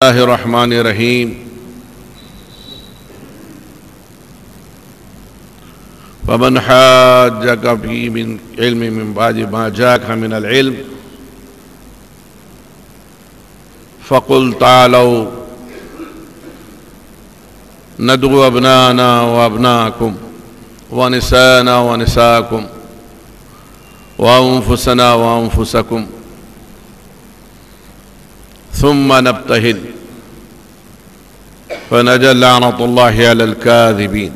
اللہ الرحمن الرحیم ومن حاجک فی من علم من بعد ما جاءک من العلم فقل تعالوا ندعو ابناءنا وابناءکم ونساءنا ونساءکم وانفسنا وانفسکم ثم نبتهل فنجعل لعنة الله على الكاذبين۔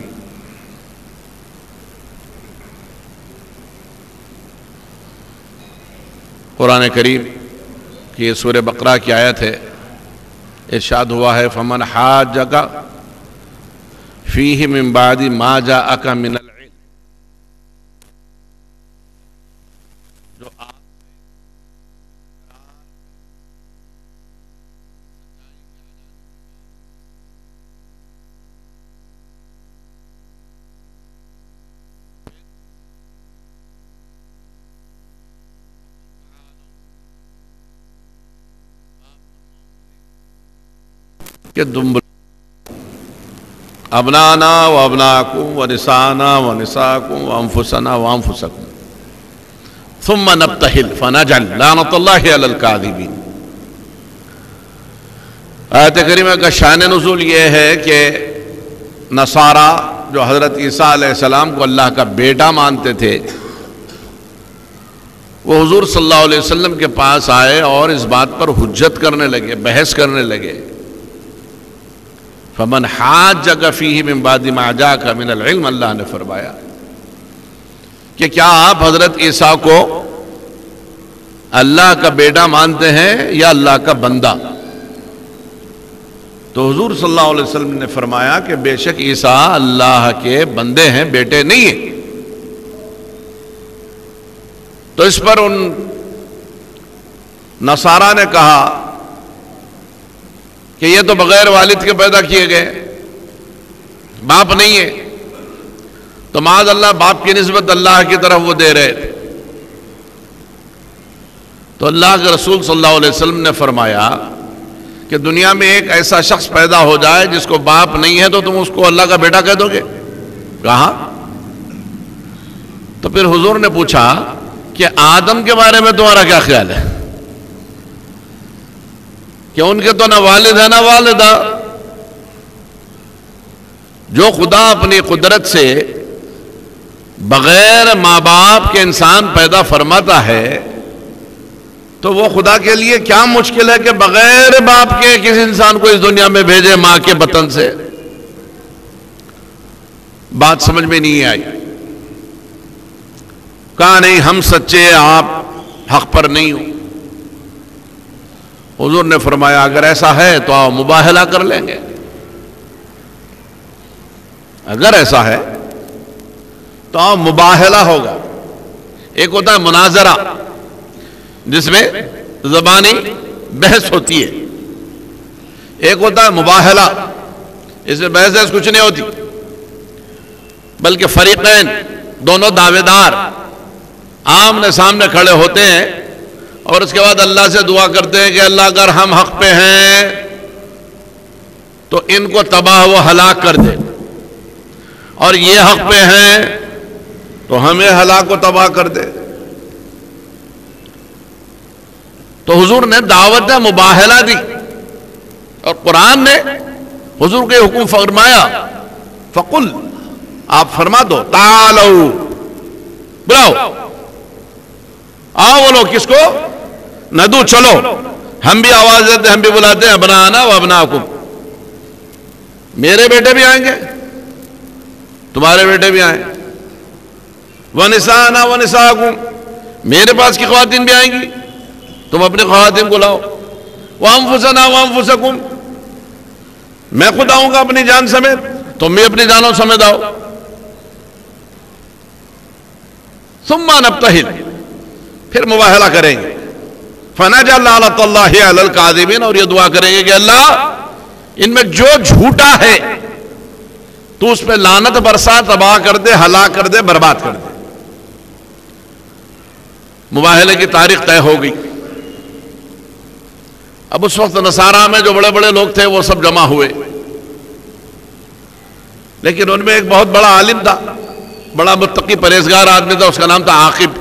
قرآن کریم کی یہ سورہ بقرہ کی آیت ہے، ارشاد ہوا ہے فمن حاجک فیہ من بعد ما جاءک من العلم، جو کہ تم ابنانا و ابناکم و نسانا و نساکم و انفسنا و انفسکم ثم نبتہل فنجعل لعنۃ اللہ علی الکاذبین۔ آیت کریمہ کا شان نزول یہ ہے کہ نصارہ جو حضرت عیسیٰ علیہ السلام کو اللہ کا بیٹا مانتے تھے، وہ حضور صلی اللہ علیہ وسلم کے پاس آئے اور اس بات پر حجت کرنے لگے، بحث کرنے لگے۔ فمن حاجک فیہ من بعد ما جاءک من العلم، اللہ نے فرمایا کہ کیا آپ حضرت عیسیٰ کو اللہ کا بیٹا مانتے ہیں یا اللہ کا بندہ؟ تو حضور صلی اللہ علیہ وسلم نے فرمایا کہ بے شک عیسیٰ اللہ کے بندے ہیں، بیٹے نہیں ہیں۔ تو اس پر ان نصارہ نے کہا کہ یہ تو بغیر والد کے پیدا کیے گئے، باپ نہیں ہے، تو معاذ اللہ باپ کی نسبت اللہ کی طرف وہ دے رہے تھے۔ تو اللہ کے رسول صلی اللہ علیہ وسلم نے فرمایا کہ دنیا میں ایک ایسا شخص پیدا ہو جائے جس کو باپ نہیں ہے تو تم اس کو اللہ کا بیٹا کہہ دو گے؟ کہا۔ تو پھر حضور نے پوچھا کہ آدم کے بارے میں تمہارا کیا خیال ہے کہ ان کے تو نہ والد ہے نہ والدہ؟ جو خدا اپنی قدرت سے بغیر ماں باپ کے انسان پیدا فرماتا ہے تو وہ خدا کے لیے کیا مشکل ہے کہ بغیر باپ کے کسی انسان کو اس دنیا میں بھیجے ماں کے بطن سے؟ بات سمجھ میں نہیں آئی۔ کہا نہیں ہم سچے، آپ حق پر نہیں ہو۔ حضور نے فرمایا اگر ایسا ہے تو آؤ مباہلہ کر لیں گے۔ اگر ایسا ہے تو آؤ مباہلہ ہوگا۔ ایک ہوتا ہے مناظرہ جس میں زبانی بحث ہوتی ہے، ایک ہوتا ہے مباہلہ، اس میں بحث کچھ نہیں ہوتی بلکہ فریقین دونوں دعوے دار آمنے سامنے کھڑے ہوتے ہیں اور اس کے بعد اللہ سے دعا کرتے ہیں کہ اللہ اگر ہم حق پہ ہیں تو ان کو تباہ و ہلاک کر دے، اور یہ حق پہ ہیں تو ہمیں ہلاک و تباہ کر دے۔ تو حضور نے دعوت مباہلہ دی، اور قرآن نے حضور کے حکم فرمایا فقل، آپ فرما دو تعالو، بلاؤ، آؤ بولو، کس کو؟ ندو، چلو، ہم بھی آواز دیتے ہیں، ہم بھی بلاتے ہیں ابنانا و ابناکم، میرے بیٹے بھی آئیں گے، تمہارے بیٹے بھی آئیں، ونسانا ونساکم، میرے پاس کی خواتین بھی آئیں گی، تم اپنی خواتین کو لاؤ، وانفسنا وانفسکم، میں خود آؤں گا اپنی جان سمیت، تم بھی اپنی جانوں سمیت آؤ۔ ثم نبتہل، پھر مباہلہ کریں گے، فنجعل لعنۃ اللہ علی الکاذبین، اور یہ دعا کریں گے کہ اللہ ان میں جو جھوٹا ہے تو اس پہ لعنت برسا، تباہ کر دے، ہلاک کر دے، برباد کر دے۔ مباہلے کی تاریخ طے ہو گئی۔ اب اس وقت نصارہ میں جو بڑے بڑے لوگ تھے وہ سب جمع ہوئے، لیکن ان میں ایک بہت بڑا عالم تھا، بڑا متقی پرہیزگار آدمی تھا، اس کا نام تھا عاقب۔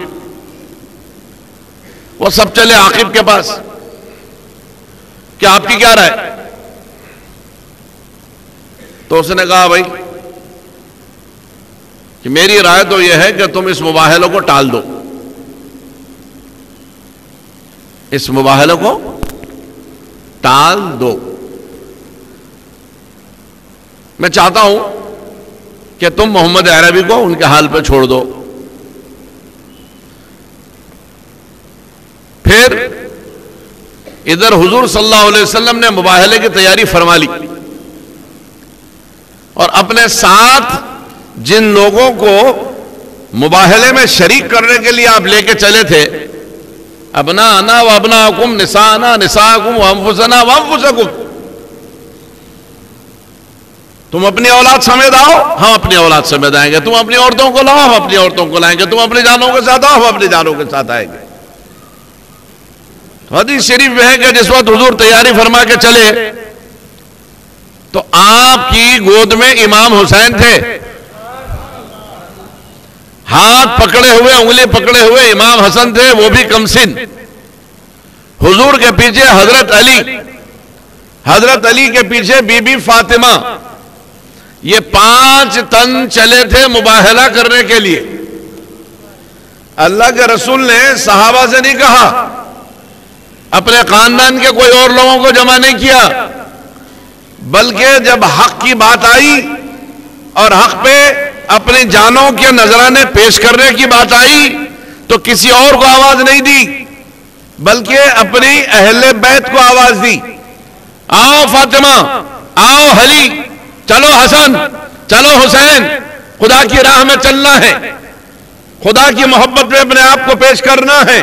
وہ سب چلے عاقب کے پاس کہ آپ کی کیا رائے؟ تو اس نے کہا بھائی کہ میری رائے تو یہ ہے کہ تم اس مباہلے کو ٹال دو، اس مباہلے کو ٹال دو۔ میں چاہتا ہوں کہ تم محمد عربی کو ان کے حال پہ چھوڑ دو۔ پھر ادھر حضور صلی اللہ علیہ وسلم نے مباہلے کی تیاری فرما لی، اور اپنے ساتھ جن لوگوں کو مباہلے میں شریک کرنے کے لیے آپ لے کے چلے تھے، ابناءنا و ابناءکم، نساءنا نساءکم و انفسنا و انفسکم، تم اپنی اولاد سمیت آؤ، ہم اپنی اولاد سمیت آئیں گے، تم اپنی عورتوں کو لاؤ، ہم اپنی عورتوں کو لائیں گے، تم اپنی جانوں کے ساتھ آؤ، ہم اپنی جانوں کے ساتھ آئیں گے۔ حدیث شریف میں ہے کہ جس وقت حضور تیاری فرما کے چلے تو آپ کی گود میں امام حسین تھے، ہاتھ پکڑے ہوئے، انگلی پکڑے ہوئے امام حسن تھے، وہ بھی کم سن۔ حضور کے پیچھے حضرت علی کے پیچھے بی بی فاطمہ، یہ 5 تن چلے تھے مباہلہ کرنے کے لیے۔ اللہ کے رسول نے صحابہ سے نہیں کہا، اپنے خاندان کے کوئی اور لوگوں کو جمع نہیں کیا، بلکہ جب حق کی بات آئی اور حق پہ اپنی جانوں کے نذرانے پیش کرنے کی بات آئی تو کسی اور کو آواز نہیں دی، بلکہ اپنی اہل بیت کو آواز دی۔ آؤ فاطمہ، آؤ علی، چلو حسن، چلو حسین، خدا کی راہ میں چلنا ہے، خدا کی محبت میں اپنے آپ کو پیش کرنا ہے۔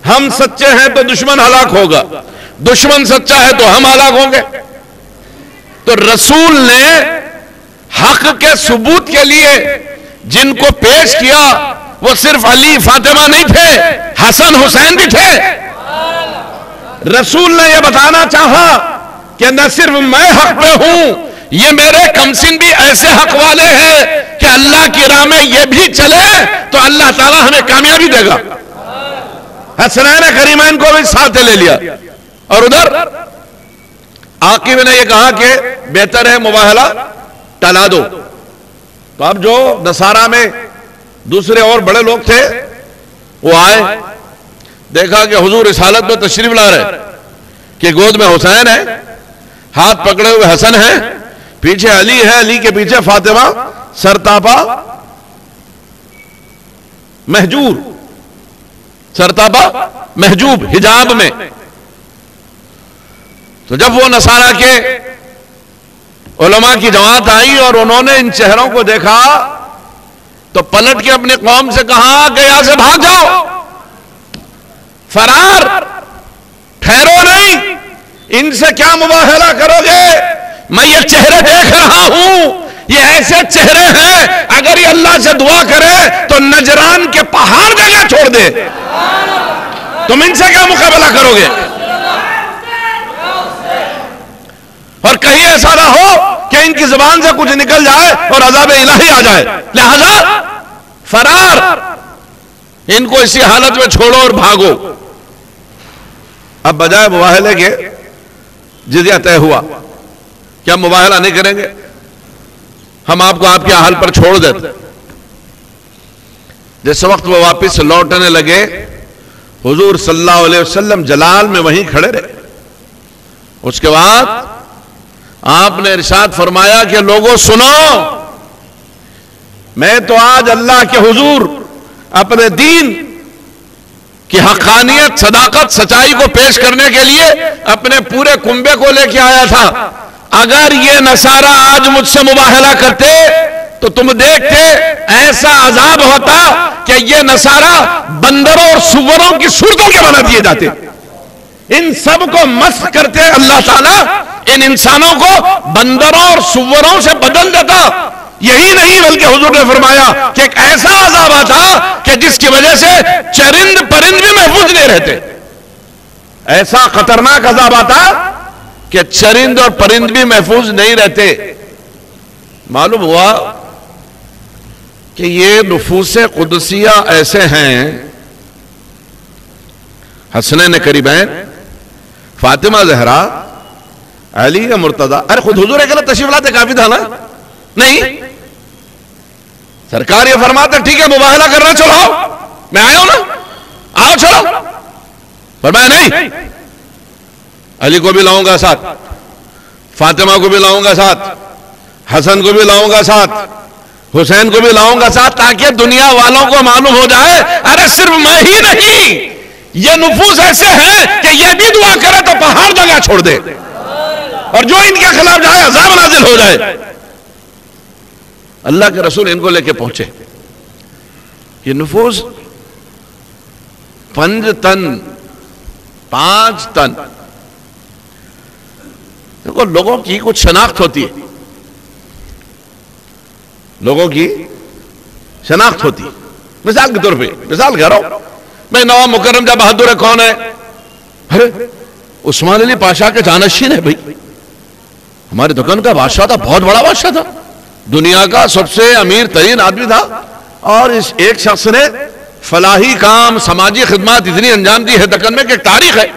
ہم سچے ہیں تو دشمن ہلاک ہوگا، دشمن سچا ہے تو ہم ہلاک ہوں گے۔ تو رسول نے حق کے ثبوت کے لیے جن کو پیش کیا وہ صرف علی فاطمہ نہیں تھے، حسن حسین بھی تھے۔ رسول نے یہ بتانا چاہا کہ نہ صرف میں حق پہ ہوں، یہ میرے کمسن بھی ایسے حق والے ہیں کہ اللہ کی راہ میں یہ بھی چلے تو اللہ تعالیٰ ہمیں کامیابی دے گا۔ حسنین کریمین کو بھی ساتھ لے لیا، اور ادھر عاقب نے یہ کہا کہ بہتر ہے مباہلہ ٹلا دو۔ تو اب جو نصارہ میں دوسرے اور بڑے لوگ تھے وہ آئے، دیکھا کہ حضور اس حالت میں تشریف لا رہے کہ گود میں حسین ہے، ہاتھ پکڑے ہوئے حسن ہے، پیچھے علی ہے، علی کے پیچھے فاطمہ سرتاپا محجور، سرتاپا محجوب حجاب میں۔ تو جب وہ نصارہ کے علماء کی جماعت آئی اور انہوں نے ان چہروں کو دیکھا تو پلٹ کے اپنی قوم سے کہا کہ یہاں سے بھاگ جاؤ، فرار، ٹھہرو نہیں، ان سے کیا مباہلہ کرو گے؟ میں یہ چہرے دیکھ رہا ہوں، یہ ایسے چہرے ہیں اگر یہ اللہ سے دعا کرے تو نجران کے پہاڑ جگہ چھوڑ دے، تم ان سے کیا مقابلہ کرو گے؟ اور کہیں ایسا نہ ہو کہ ان کی زبان سے کچھ نکل جائے اور عذاب الہی آ جائے، لہذا فرار، ان کو اسی حالت میں چھوڑو اور بھاگو۔ اب بجائے مباہلے کے جزیہ طے ہوا کہ ہم مباہلہ نہیں کریں گے، ہم آپ کو آپ کے حال پر چھوڑ دیتے۔ جس وقت وہ واپس لوٹنے لگے حضور صلی اللہ علیہ وسلم جلال میں وہیں کھڑے رہے۔ اس کے بعد آپ نے ارشاد فرمایا کہ لوگوں سنو، میں تو آج اللہ کے حضور اپنے دین کی حقانیت، صداقت، سچائی کو پیش کرنے کے لیے اپنے پورے کنبے کو لے کے آیا تھا۔ اگر یہ نصارہ آج مجھ سے مباہلہ کرتے تو تم دیکھتے ایسا عذاب ہوتا کہ یہ نصارہ بندروں اور سوروں کی صورتوں کے بنا دیے جاتے، ان سب کو مسخ کرتے اللہ تعالیٰ ان انسانوں کو بندروں اور سوروں سے بدل دیتا۔ یہی نہیں بلکہ حضور نے فرمایا کہ ایک ایسا عذاب آتا کہ جس کی وجہ سے چرند پرند بھی محفوظ نہیں رہتے۔ ایسا خطرناک عذاب آتا کہ چرند اور پرند بھی محفوظ نہیں رہتے. معلوم ہوا کہ یہ نفوس قدسیہ ایسے ہیں، حسنین قریبین، فاطمہ زہرا، علی کا مرتضی. ارے خود حضور اکیلا تشریف لاتے کافی تھا نا؟ نہیں، سرکار یہ فرماتا ٹھیک ہے مباہلہ کرنا، چلو میں آیا ہوں نا، آؤ چلو. فرمایا نہیں، علی کو بھی لاؤں گا ساتھ، فاطمہ کو بھی لاؤں گا ساتھ، حسن کو بھی لاؤں گا ساتھ، حسین کو بھی لاؤں گا ساتھ، تاکہ دنیا والوں کو معلوم ہو جائے ارے صرف میں ہی نہیں، یہ نفوس ایسے ہیں کہ یہ بھی دعا کرے تو پہاڑ جگہ چھوڑ دے، اور جو ان کے خلاف جائے عذاب نازل ہو جائے. اللہ کے رسول ان کو لے کے پہنچے. یہ نفوس 5 تن دیکھو، لوگوں کی کچھ شناخت ہوتی ہے، لوگوں کی شناخت ہوتی ہے. مثال کے طور پہ مثال کہہ رہا ہوں میں، نواب مکرم جہاں بہادر ہے کون ہے؟ ارے عثمان علی پاشا کے جانشین ہے بھائی، ہماری دکان کا بادشاہ تھا، بہت بڑا بادشاہ تھا، دنیا کا سب سے امیر ترین آدمی تھا، اور اس ایک شخص نے فلاحی کام، سماجی خدمات اتنی انجام دی ہے دکن میں کہ ایک تاریخ ہے،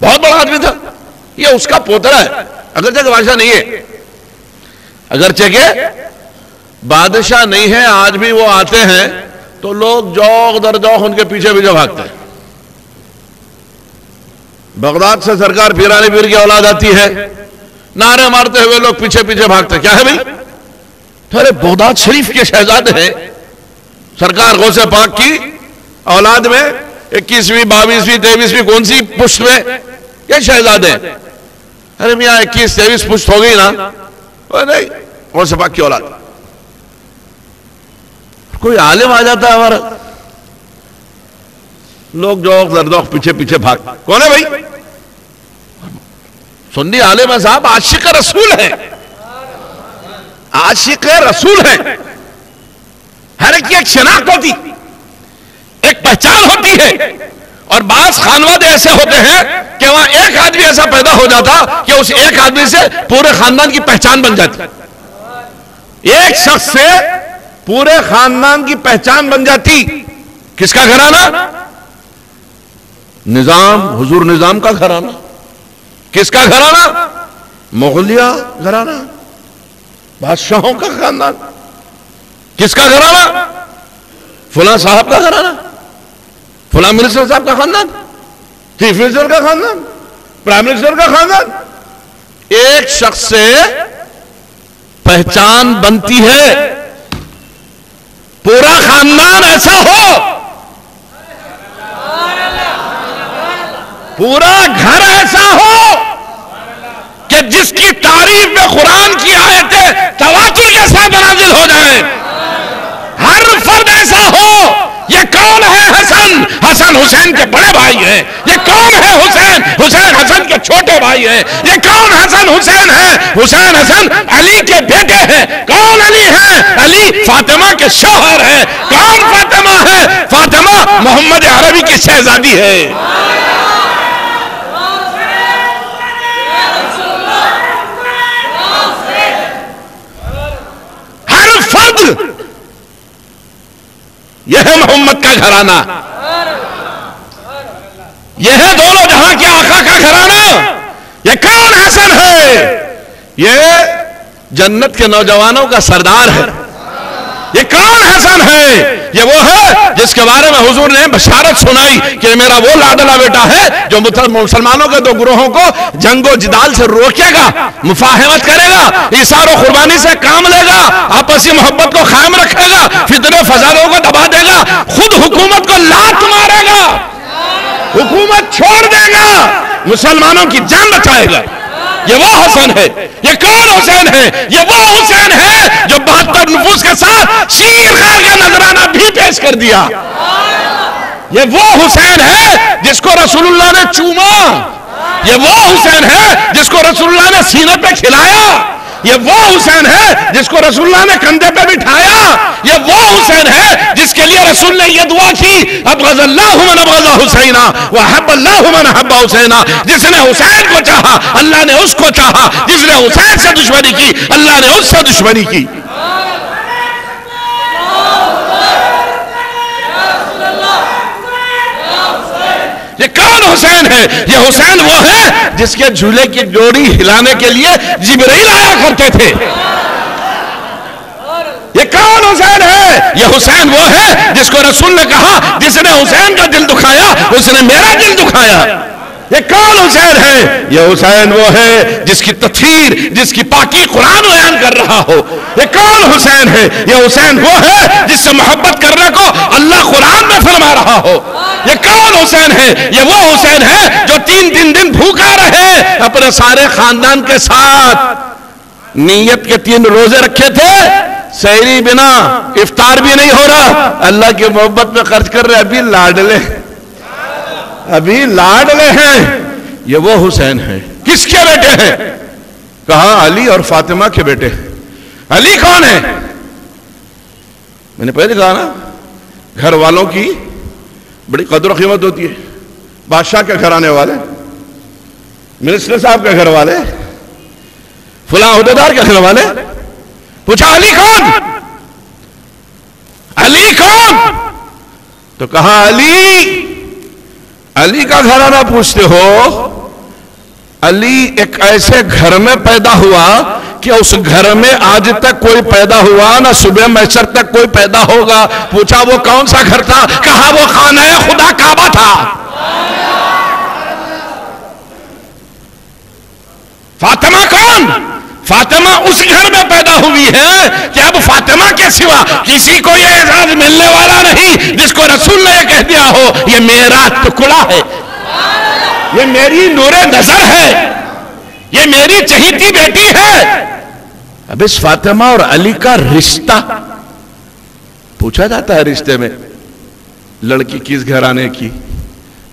بہت بڑا آدمی تھا. یہ اس کا پوترا ہے، اگرچہ کہ بادشاہ نہیں ہے، اگرچہ کہ بادشاہ نہیں ہے. آج بھی وہ آتے ہیں تو لوگ جوق در جوق ان کے پیچھے پیچھے بھاگتے ہیں. بغداد سے سرکار پیرانی پیر کی اولاد آتی ہے، نعرے مارتے ہوئے لوگ پیچھے پیچھے بھاگتے ہیں. کیا ہے بھائی؟ ارے بغداد شریف کے شہزادے ہیں، سرکار غوث پاک کی اولاد میں 21ویں 22ویں 23ویں کون سی پشت میں یہ شہزادے ہیں. ارے میاں 21 23 پشت ہو گئی نا؟ نہیں، غوث پاک کی اولاد. کوئی عالم آ جاتا ہے ہمارا، لوگ جوق زردوق پیچھے پیچھے بھاگ. کون ہے بھائی؟ سنی عالم ہے صاحب، عاشق رسول ہے، عاشق رسول ہے. ہر ایک کی ایک شناخت ہوتی، ایک پہچان ہوتی ہے. اور بعض خاندان ایسے ہوتے ہیں کہ وہاں ایک آدمی ایسا پیدا ہو جاتا کہ اس ایک آدمی سے پورے خاندان کی پہچان بن جاتی. ایک شخص سے پورے خاندان کی پہچان بن جاتی. کس کا گھرانہ؟ نظام، حضور نظام کا گھرانہ. کس کا گھرانہ؟ مغلیہ گھرانہ، بادشاہوں کا خاندان. کس کا گھرانہ؟ فلاں صاحب کا گھرانہ، فلاں منسٹر صاحب کا خاندان، چیف منسٹر کا خاندان، پرائم منسٹر کا خاندان. ایک شخص سے پہچان بنتی ہے. پورا خاندان ایسا ہو، پورا گھر ایسا ہو کہ جس کی تعریف میں قرآن کی آیتیں تواتر کے ساتھ نازل ہو جائیں. ہر فرد ایسا ہو. یہ کون ہے؟ حسن، حسن حسین کے بڑے بھائی ہیں. یہ کون ہے؟ حسین، حسین حسن کے چھوٹے بھائی ہیں. یہ کون حسن حسین ہے؟ حسین حسن علی کے بیٹے ہیں. کون علی ہے؟ علی فاطمہ کے شوہر ہیں. کون فاطمہ ہے؟ فاطمہ محمد عربی کی شہزادی ہے. ہر فرد یہ ہے محمد کا گھرانہ، یہ ہے دونوں جہاں کے آقا کا گھرانہ. یہ کون حسن ہے؟ یہ جنت کے نوجوانوں کا سردار ہے. یہ کون حسن ہے؟ یہ وہ ہے جس کے بارے میں حضور نے بشارت سنائی کہ میرا وہ لاڈلا بیٹا ہے جو مسلمانوں کے دو گروہوں کو جنگ و جدال سے روکے گا، مفاہمت کرے گا، ایثار و قربانی سے کام لے گا، آپسی محبت کو قائم رکھے گا، فتنے فسادوں کو دبا دے گا، خود حکومت کو لات مارے گا، حکومت چھوڑ دے گا، مسلمانوں کی جان بچائے گا. یہ وہ حسن ہے. یہ کون حسین ہے؟ یہ وہ حسین ہے جو 72 نفوس کے ساتھ شیر خیر کا نذرانہ بھی پیش کر دیا. یہ وہ حسین ہے جس کو رسول اللہ نے چوما. یہ وہ حسین ہے جس کو رسول اللہ نے سینے پہ کھلایا. یہ وہ حسین ہے جس کو رسول اللہ نے کندھے پہ بٹھایا، یہ وہ حسین ہے جس کے لیے رسول نے یہ دعا کی، ابغض اللہ من ابغض حسینا وحب اللہ من حب حسینا، جس نے حسین کو چاہا اللہ نے اس کو چاہا، جس نے حسین سے دشمنی کی اللہ نے اس سے دشمنی کی۔ یہ کون حسین ہے؟ یہ حسین وہ ہے جس کے جھولے کی ڈوری ہلانے کے لیے جبرائیل آیا کرتے تھے۔ یہ کون حسین ہے؟ یہ حسین وہ ہے جس کو رسول نے کہا جس نے حسین کا دل دکھایا اس نے میرا دل دکھایا۔ یہ کون حسین ہے؟ یہ حسین وہ ہے جس کی تطہیر، جس کی پاکی قرآن بیان کر رہا ہو۔ یہ کون حسین ہے؟ یہ حسین وہ ہے جس سے محبت کرنے کو اللہ قرآن میں فرما رہا ہو۔ یہ کون حسین ہے؟ یہ وہ حسین ہے جو 3 دن بھوکا رہے اپنے سارے خاندان کے ساتھ، نیت کے 3 روزے رکھے تھے، سحری بنا، افطار بھی نہیں ہو رہا، اللہ کی محبت میں خرچ کر رہے، ابھی لاڈلے ہیں۔ یہ وہ حسین ہیں۔ کس کے بیٹے ہیں؟ کہا علی اور فاطمہ کے بیٹے۔ علی کون ہے؟ میں نے پہلے کہا نا، گھر والوں کی بڑی قدر و قیمت ہوتی ہے۔ بادشاہ کے گھر آنے والے، منسٹر صاحب کے گھر والے، فلاں عہدیدار کے گھر والے، پوچھا علی کون؟ علی کون؟ تو کہا علی کا گھرانہ پوچھتے ہو؟ علی ایک ایسے گھر میں پیدا ہوا کہ اس گھر میں آج تک کوئی پیدا ہوا نہ صبح محشر تک کوئی پیدا ہوگا۔ پوچھا وہ کون سا گھر تھا؟ کہا وہ خانہ خدا کعبہ تھا۔ فاطمہ کون؟ فاطمہ اس گھر میں پیدا ہوئی ہے کہ اب فاطمہ کے سوا کسی کو یہ اعزاز ملنے والا نہیں جس کو رسول نے یہ کہہ دیا ہو یہ میرا ٹکڑا ہے، یہ میری نور نظر ہے، یہ میری چہیتی بیٹی ہے۔ اب اس فاطمہ اور علی کا رشتہ پوچھا جاتا ہے، رشتے میں لڑکی کس گھرانے کی،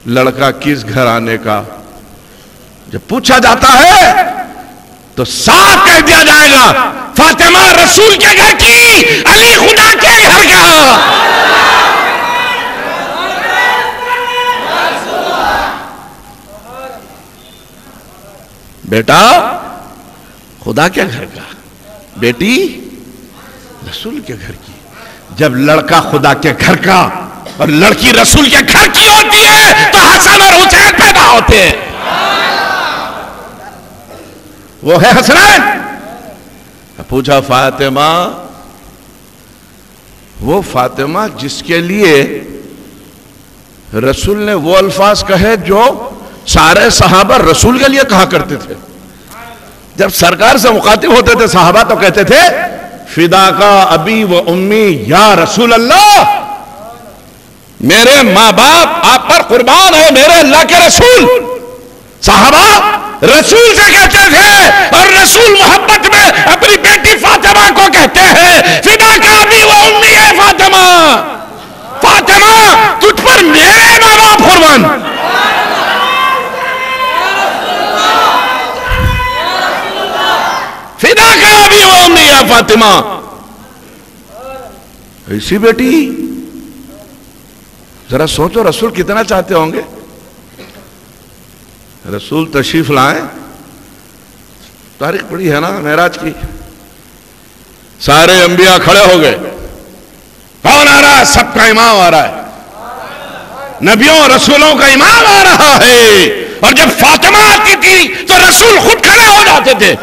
لڑکا کس گھرانے کا، جب پوچھا جاتا ہے تو صاف کہہ دیا جائے گا فاطمہ رسول کے گھر کی، علی خدا کے گھر کا۔ بیٹا خدا کے گھر کا، بیٹی رسول کے گھر کی۔ جب لڑکا خدا کے گھر کا اور لڑکی رسول کے گھر کی ہوتی ہے تو حسن اور حسین پیدا ہوتے ہیں۔ وہ ہے حسنین۔ پوچھا فاطمہ، وہ فاطمہ جس کے لیے رسول نے وہ الفاظ کہے جو سارے صحابہ رسول کے لیے کہا کرتے تھے۔ جب سرکار سے مخاطب ہوتے تھے صحابہ تو کہتے تھے فدا کا ابی و امی یا رسول اللہ، میرے ماں باپ آپ پر قربان ہے میرے اللہ کے رسول۔ صحابہ رسول سے کہتے تھے اور رسول محبت میں اپنی بیٹی فاطمہ کو کہتے ہیں فدا کا ابی و امی ہے فاطمہ، فاطمہ تجھ پر میرے ماں باپ قربان۔ فدا کا ابی و امی ہے فاطمہ۔ ایسی بیٹی، ذرا سوچو رسول کتنا چاہتے ہوں گے۔ رسول تشریف لائیں، تاریخ پڑھی ہے نا معراج کی، سارے انبیاء کھڑے ہو گئے، کون آ رہا ہے؟ سب کا امام آ رہا ہے، نبیوں رسولوں کا امام آ رہا ہے۔ اور جب فاطمہ آتی تھی تو رسول خود کھڑے ہو جاتے تھے،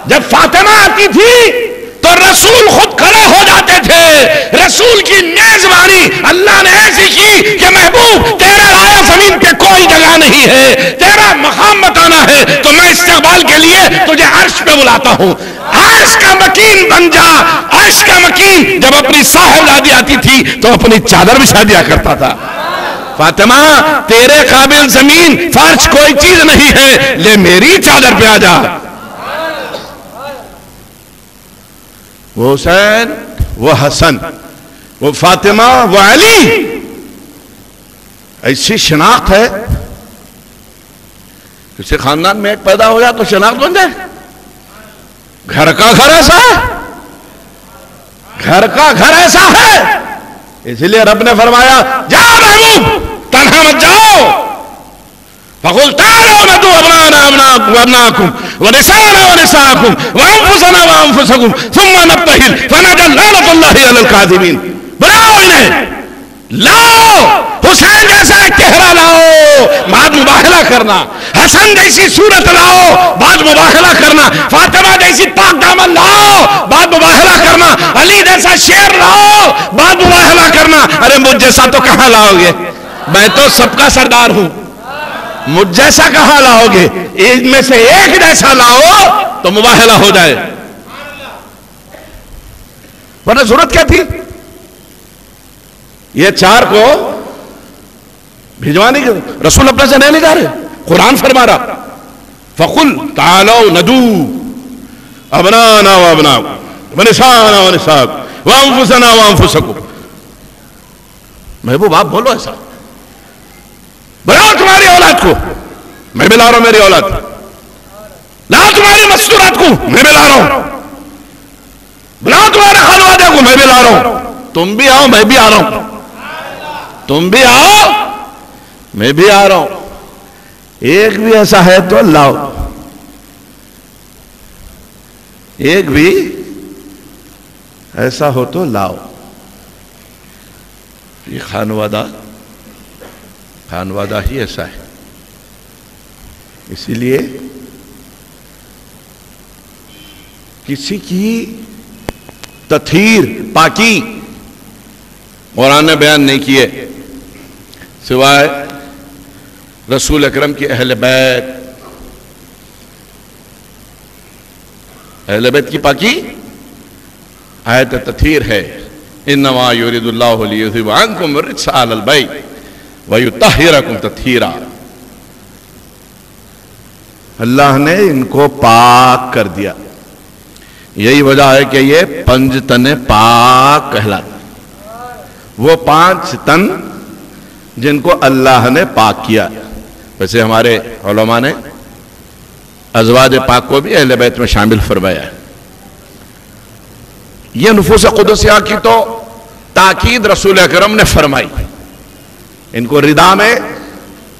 جب فاطمہ آتی تھی تو رسول خود کھڑے ہو جاتے تھے۔ رسول کی میزبانی اللہ نے ایسی کی کہ محبوب تیرا آیا زمین پہ کوئی جگہ نہیں ہے، تیرا مقام بتانا ہے تو میں استقبال کے لیے تجھے عرش پہ بلاتا ہوں، عرش کا مکین بن جا۔ عرش کا مکین جب اپنی صاحبزادی آتی تھی تو اپنی چادر بچھا دیا کرتا تھا۔ فاطمہ تیرے قابل زمین فرش کوئی چیز نہیں ہے، لے میری چادر پہ آ جا۔ وہ حسین، وہ حسن، وہ فاطمہ، وہ علی، ایسی شناخت ہے۔ کسی خاندان میں ایک پیدا ہو جائے تو شناخت بن جائے۔ گھر کا گھر ایسا ہے، گھر کا گھر ایسا ہے، اس لیے رب نے فرمایا جا محبوب تنہا مت جاؤ، فقل تعالوا ندعو ابناءنا وابناءکم ونساءنا ونساءکم وانفسنا وانفسکم ثم نبتہل فنجعل لعنۃ اللہ علی الکاذبین، بلاؤ انہیں، لاؤ حسین جیسا ایک چہرہ لاؤ، بعد مباہلہ کرنا، حسن جیسی صورت لاؤ، بعد مباہلہ کرنا، فاطمہ جیسی پاک دامن لاؤ، بعد مباہلہ کرنا، علی جیسا شیر لاؤ، بعد مباہلہ کرنا۔ ارے مجھ جیسا تو کہاں لاؤ گے، میں تو سب کا سردار ہوں، مجھ جیسا کہاں لاؤ گے، ان میں سے ایک جیسا لاؤ تو مباہلہ ہو جائے، ورنہ ضرورت کیا تھی یہ چار کو بھجوانے کی؟ رسول اپنے سے نہیں لے جا رہے، قرآن فرما رہا فَقُلْ تَعَالَوْا نَدْعُو أَبْنَاءَنَا وَأَبْنَاءَكُمْ وَنِسَاءَنَا وَنِسَاءَكُمْ وَأَنفُسَنَا وَأَنفُسَكُمْ۔ محبوب آپ بولو ایسا، بلاؤ تمہاری اولاد کو، میں بھی لا رہا ہوں میری اولاد، لاؤ تمہاری مستورات کو، میں بھی لا رہا ہوں، بلاؤ تمہارے خانوادے کو، میں بھی لا رہا ہوں، تم بھی آؤ میں بھی آ رہا ہوں، تم بھی آؤ میں بھی آ رہا ہوں، ایک بھی ایسا ہے تو لاؤ، ایک بھی ایسا ہو تو لاؤ۔ یہ خانوادہ ہی ایسا ہے، اسی لیے کسی کی تطہیر پاکی قرآن نے بیان نہیں کیے سوائے رسول اکرم کی اہل بیت کی پاکی آیت تطہیر ہے، انما یرید اللہ لیذھب عنکم الرجس اہل البیت ویطہرکم تطہیرا، اللہ نے ان کو پاک کر دیا، یہی وجہ ہے کہ یہ 5 تن پاک کہلاتے، وہ 5 تن جن کو اللہ نے پاک کیا۔ ویسے ہمارے علماء نے ازواج پاک کو بھی اہل بیت میں شامل فرمایا ہے۔ یہ نفوس قدسیہ کی تو تاکید رسول اکرم نے فرمائی، ان کو ردا میں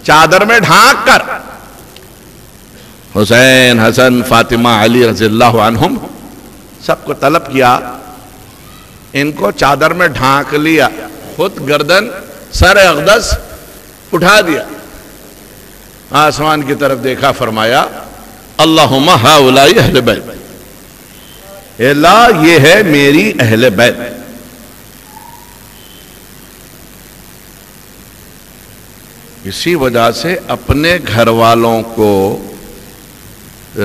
چادر میں ڈھانک کر حسین، حسن، فاطمہ، علی رضی اللہ عنہم سب کو طلب کیا، ان کو چادر میں ڈھانک لیا، خود گردن سر اقدس اٹھا دیا، آسمان کی طرف دیکھا، فرمایا اللہم ہؤلاء اہل بیت، اے اللہ یہ ہے میری اہل بیت۔ اسی وجہ سے اپنے گھر والوں کو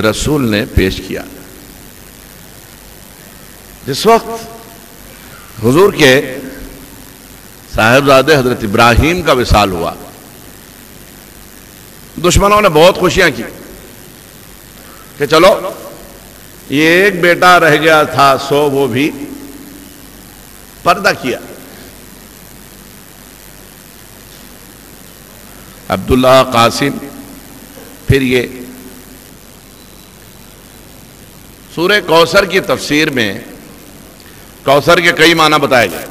رسول نے پیش کیا۔ جس وقت حضور کے صاحبزادے حضرت ابراہیم کا وصال ہوا، دشمنوں نے بہت خوشیاں کی کہ چلو یہ ایک بیٹا رہ گیا تھا سو وہ بھی پردہ کیا۔ عبداللہ قاسم، پھر یہ سورہ کوثر کی تفسیر میں کوثر کے کئی معنی بتائے گئے،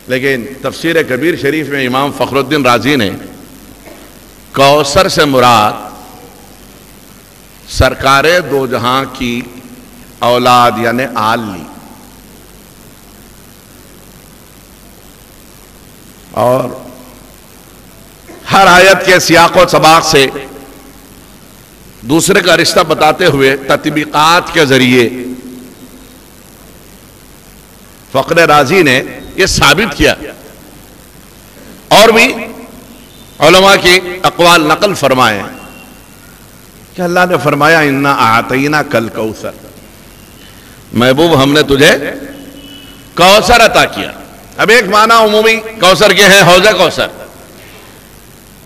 لیکن تفسیر کبیر شریف میں امام فخر الدین رازی نے کوثر سے مراد سرکار دو جہاں کی اولاد یعنی آل لی، اور ہر آیت کے سیاق و سباق سے دوسرے کا رشتہ بتاتے ہوئے تطبیقات کے ذریعے فخر رازی نے یہ ثابت کیا، اور بھی علماء کی اقوال نقل فرمائے کہ اللہ نے فرمایا انا اعطینا کل کوثر، محبوب ہم نے تجھے کوثر عطا کیا۔ اب ایک معنی عمومی کوثر کے ہیں حوض کوثر،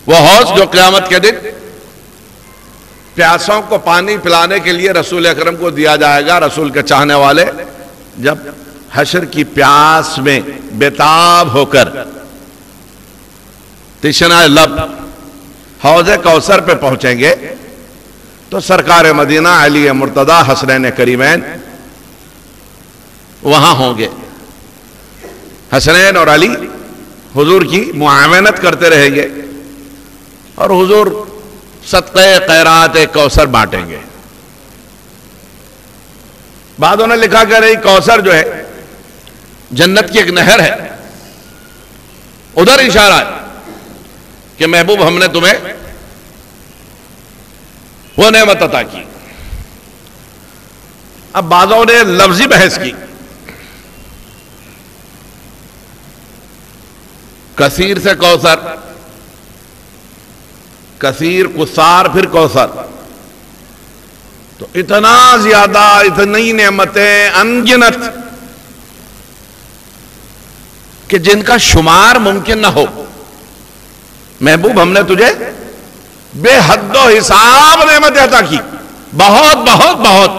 وہ حوض جو قیامت کے دن پیاسوں کو پانی پلانے کے لیے رسول اکرم کو دیا جائے گا۔ رسول کے چاہنے والے جب حشر کی پیاس میں بیتاب ہو کر تشنہ لب حوض کوثر پہ پہنچیں گے تو سرکار مدینہ علی مرتضی حسنین کریمین وہاں ہوں گے. حسنین اور علی حضور کی معاونت کرتے رہیں گے اور حضور صدقہ خیرات کوثر بانٹیں گے. بعدوں نے لکھا کہ رہی کوثر جو ہے جنت کی ایک نہر ہے, ادھر اشارہ ہے کہ محبوب ہم نے تمہیں وہ نعمت عطا کی. اب بعضوں نے لفظی بحث کی, کثیر سے کوثر, کثیر کثار پھر کوثر, تو اتنا زیادہ, اتنی نعمتیں انگنت کہ جن کا شمار ممکن نہ ہو. محبوب ہم نے تجھے بے حد و حساب نعمت عطا کی, بہت بہت بہت,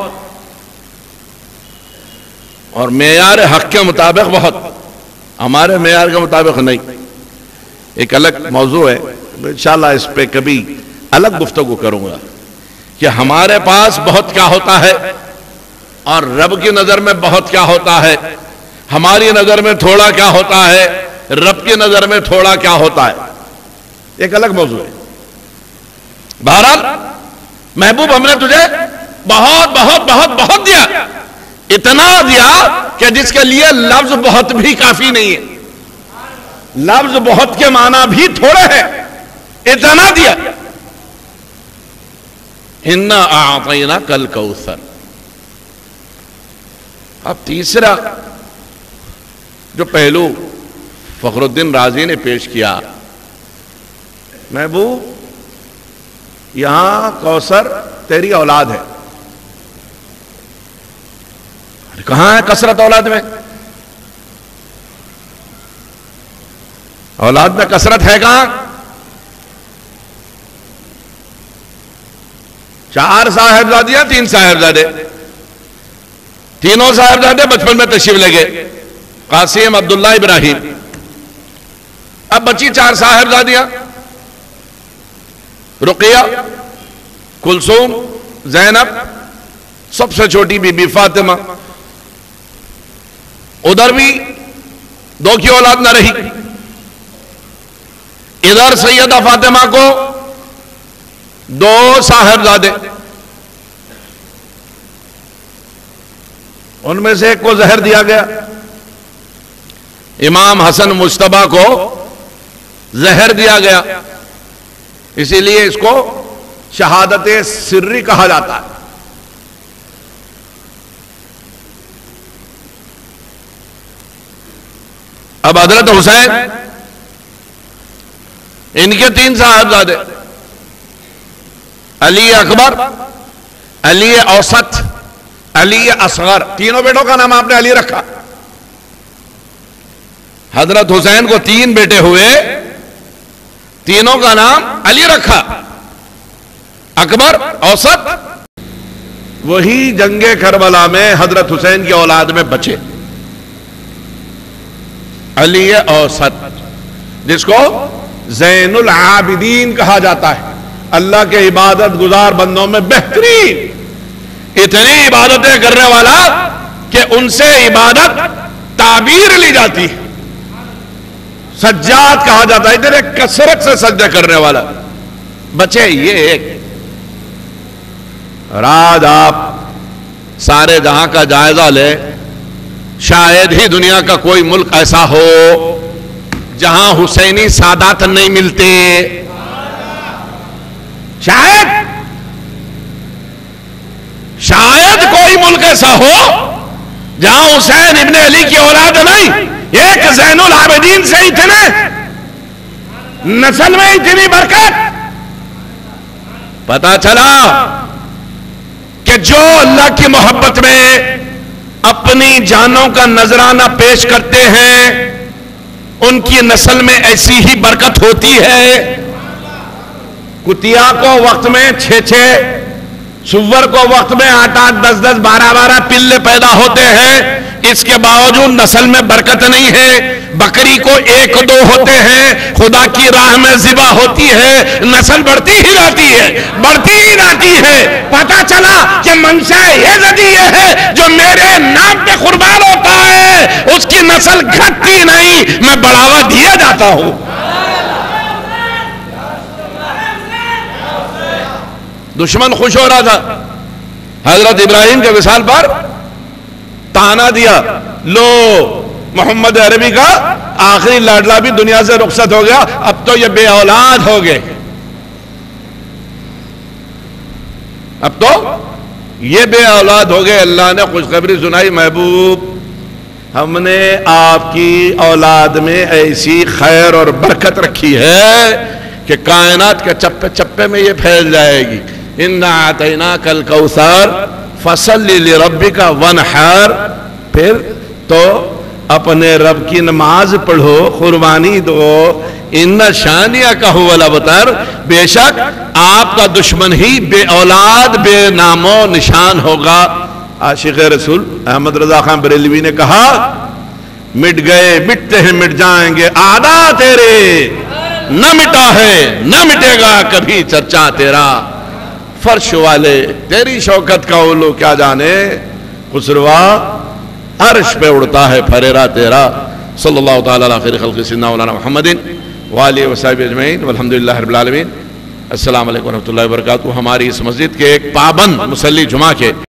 اور معیار حق کے مطابق بہت, ہمارے معیار کے مطابق نہیں. ایک الگ موضوع ہے, انشاءاللہ اس پہ کبھی الگ گفتگو کروں گا کہ ہمارے پاس بہت کیا ہوتا ہے اور رب کی نظر میں بہت کیا ہوتا ہے, ہماری نظر میں تھوڑا کیا ہوتا ہے, رب کی نظر میں تھوڑا کیا ہوتا ہے, ایک الگ موضوع ہے. بہرحال محبوب ہم نے تجھے بہت بہت بہت بہت دیا, اتنا دیا کہ جس کے لیے لفظ بہت بھی کافی نہیں ہے, لفظ بہت کے معنی بھی تھوڑے ہیں, اتنا دیا. اِنَّا أَعْطَيْنَاكَ الْكَوْثَرَ. اب تیسرا جو پہلو فخر الدین رازی نے پیش کیا, محبوب یہاں کوثر تیری اولاد ہے. کہاں ہے کثرت اولاد میں؟ اولاد میں کثرت ہے کہاں؟ 4 صاحبزادیاں 3 صاحبزادے, تینوں صاحبزادے بچپن میں تشریف لے گئے, قاسم, عبداللہ, ابراہیم. اب بچی 4 صاحبزادیاں, رقیہ, کلثوم, زینب, سب سے چھوٹی بی بی فاطمہ. ادھر بھی 2 کی اولاد نہ رہی, ادھر سیدہ فاطمہ کو 2 صاحبزادے, ان میں سے ایک کو زہر دیا گیا, امام حسن مجتبیٰ کو زہر دیا گیا, اسی لیے اس کو شہادت سری کہا جاتا ہے. اب حضرت حسین, ان کے 3 صاحبزادے, علی اکبر, علی اوسط, علی اصغر, تینوں بیٹوں کا نام آپ نے علی رکھا. حضرت حسین کو 3 بیٹے ہوئے, تینوں کا نام علی رکھا, اکبر, اوسط. وہی جنگ کربلا میں حضرت حسین کی اولاد میں بچے, علی اوسط, جس کو زین العابدین کہا جاتا ہے, اللہ کے عبادت گزار بندوں میں بہترین, اتنی عبادتیں کرنے والا کہ ان سے عبادت تعبیر لی جاتی ہے, سجاد کہا جاتا ہے, اتنے کثرت سے سجدہ کرنے والا. بچے یہ ایک, اور آج آپ سارے جہاں کا جائزہ لیں, شاید ہی دنیا کا کوئی ملک ایسا ہو جہاں حسینی سادات نہیں ملتے. شاید کوئی ملک ایسا ہو جہاں حسین ابن علی کی اولاد نہیں, ایک زین العابدین سے اتنے نسل میں اتنی برکت. پتا چلا کہ جو اللہ کی محبت میں اپنی جانوں کا نذرانہ پیش کرتے ہیں ان کی نسل میں ایسی ہی برکت ہوتی ہے. کتیا کو وقت میں 6 سور کو وقت میں 8 10 12 پلے پیدا ہوتے ہیں, اس کے باوجود نسل میں برکت نہیں ہے. بکری کو 1-2 ہوتے ہیں، خدا کی راہ میں ذبح ہوتی ہے، نسل بڑھتی ہی رہتی ہے، پتہ چلا کہ منشا یزدی یہ ہے جو میرے نام پہ قربان ہوتا ہے اس کی نسل گھٹتی نہیں، میں بڑھاوا دیا جاتا ہوں۔ دشمن خوش ہو رہا تھا، حضرت ابراہیم کے وصال پر تانا دیا، لو محمد عربی کا آخری لاڈلا بھی دنیا سے رخصت ہو گیا، اب تو یہ بے اولاد ہو گئے، اب تو یہ بے اولاد ہو گئے۔ اللہ نے خوشخبری سنائی، محبوب ہم نے آپ کی اولاد میں ایسی خیر اور برکت رکھی ہے کہ کائنات کے چپے چپے میں یہ پھیل جائے گی۔ اِنَّا أَعْطَيْنَاكَ الْكَوْثَرَ فَصَلِّ لِرَبِّكَ وَانْحَرْ، پھر تو اپنے رب کی نماز پڑھو، قربانی دو۔ ان شانئک هو الابتر، بے شک آپ کا دشمن ہی بے اولاد بے نام و نشان ہوگا۔ عاشق رسول احمد رضا خان بریلوی نے کہا، مٹ گئے مٹتے ہیں مٹ جائیں گے آدھا تیرے، نہ مٹا ہے نہ مٹے گا کبھی چرچا تیرا، فرش والے تیری شوکت کا اولو کیا جانے، خسروا عرش پہ اڑتا ہے پھریرا تیرا۔ صلی اللہ تعالیٰ علیہ خیر خلق سیدنا مولانا محمد وآلہ وصحبہ اجمعین والحمدللہ رب العالمین۔ السلام علیکم ورحمۃ اللہ وبرکاتہ۔ ہماری اس مسجد کے ایک پابند مصلی جمعہ کے